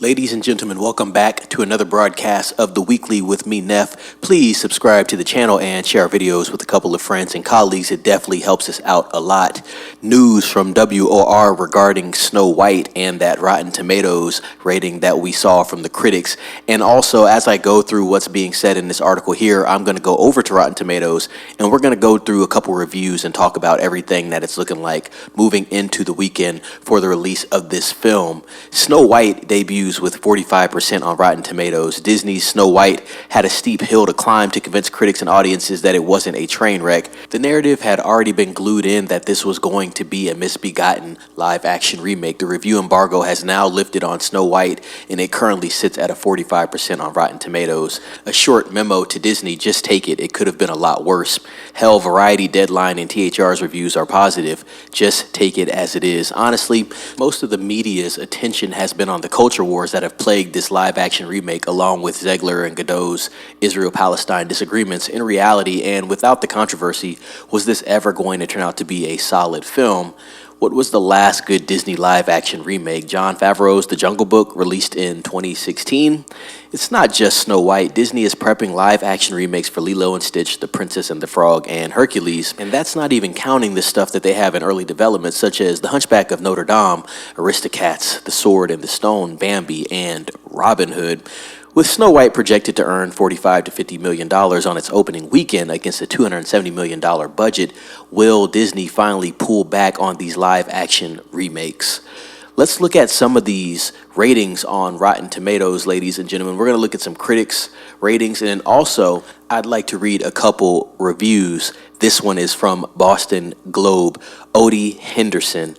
Ladies and gentlemen, welcome back to another broadcast of The Weekly with me, Neff. Please subscribe to the channel and share our videos with a couple of friends and colleagues. It definitely helps us out a lot. News from WOR regarding Snow White and that Rotten Tomatoes rating that we saw from the critics. And also, as I go through what's being said in this article here, I'm going to go over to Rotten Tomatoes and we're going to go through a couple reviews and talk about everything that it's looking like moving into the weekend for the release of this film. Snow White debuts with 45% on Rotten Tomatoes. Disney's Snow White had a steep hill to climb to convince critics and audiences that it wasn't a train wreck. The narrative had already been glued in that this was going to be a misbegotten live-action remake. The review embargo has now lifted on Snow White, and it currently sits at a 45% on Rotten Tomatoes. A short memo to Disney: just take it. It could have been a lot worse. Hell, Variety, Deadline, and THR's reviews are positive. Just take it as it is. Honestly, most of the media's attention has been on the culture wars that have plagued this live-action remake, along with Zegler and Gadot's Israel-Palestine disagreements. In reality, and without the controversy, was this ever going to turn out to be a solid film? What was the last good Disney live-action remake? Jon Favreau's The Jungle Book, released in 2016? It's not just Snow White. Disney is prepping live-action remakes for Lilo and Stitch, The Princess and the Frog, and Hercules. And that's not even counting the stuff that they have in early development, such as The Hunchback of Notre Dame, Aristocats, The Sword and the Stone, Bambi, and Robin Hood. With Snow White projected to earn $45 to $50 million on its opening weekend against a $270 million budget, will Disney finally pull back on these live-action remakes? Let's look at some of these ratings on Rotten Tomatoes, ladies and gentlemen. We're going to look at some critics' ratings, and then also I'd like to read a couple reviews. This one is from Boston Globe. Odie Henderson: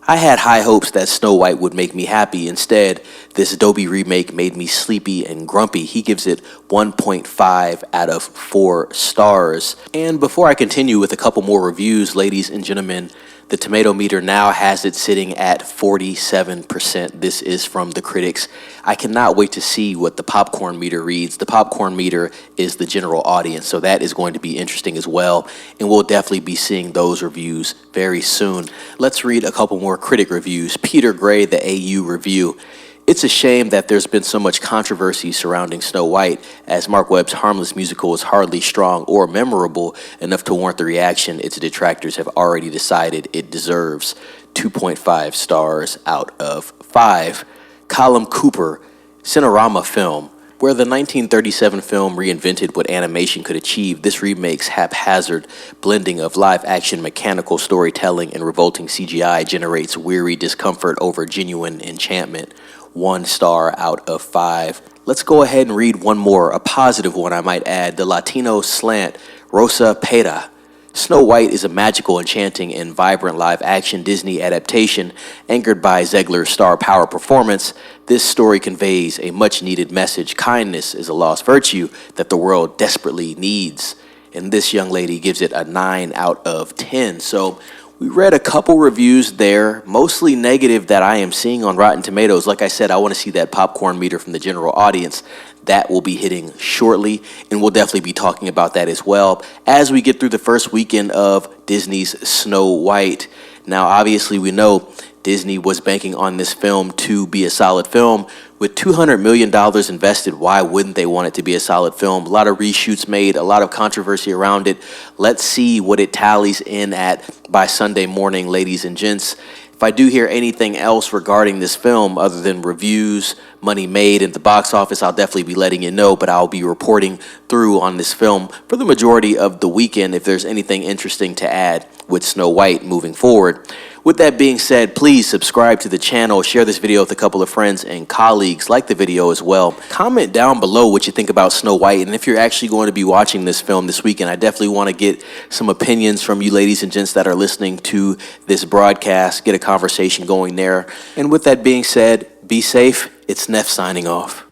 I had high hopes that Snow White would make me happy. Instead, this Adobe remake made me sleepy and grumpy. He gives it 1.5 out of 4 stars. And before I continue with a couple more reviews, ladies and gentlemen, the tomato meter now has it sitting at 47%. This is from the critics. I cannot wait to see what the popcorn meter reads. The popcorn meter is the general audience, so that is going to be interesting as well. And we'll definitely be seeing those reviews very soon. Let's read a couple more critic reviews. Peter Gray, the AU review: it's a shame that there's been so much controversy surrounding Snow White, as Mark Webb's harmless musical is hardly strong or memorable enough to warrant the reaction its detractors have already decided it deserves. 2.5 stars out of 5. Colum Cooper, Cinerama Film: where the 1937 film reinvented what animation could achieve, this remake's haphazard blending of live-action mechanical storytelling and revolting CGI generates weary discomfort over genuine enchantment. 1 star out of 5. Let's go ahead and read one more, a positive one I might add. The Latino Slant, Rosa Pera: Snow White is a magical, enchanting, and vibrant live-action Disney adaptation anchored by Zegler's star power performance. This story conveys a much-needed message: kindness is a lost virtue that the world desperately needs. And this young lady gives it a 9 out of 10. So we read a couple reviews there, mostly negative, that I am seeing on Rotten Tomatoes. Like I said, I want to see that popcorn meter from the general audience. That will be hitting shortly, and we'll definitely be talking about that as well as we get through the first weekend of Disney's Snow White. Now, obviously, we know Disney was banking on this film to be a solid film. With $200 million invested, why wouldn't they want it to be a solid film? A lot of reshoots made, a lot of controversy around it. Let's see what it tallies in at by Sunday morning, ladies and gents. If I do hear anything else regarding this film other than reviews, money made at the box office, I'll definitely be letting you know, but I'll be reporting through on this film for the majority of the weekend if there's anything interesting to add with Snow White moving forward. With that being said, please subscribe to the channel, share this video with a couple of friends and colleagues, like the video as well. Comment down below what you think about Snow White, and if you're actually going to be watching this film this weekend, I definitely want to get some opinions from you ladies and gents that are listening to this broadcast, get a conversation going there. And with that being said, be safe. It's Neff signing off.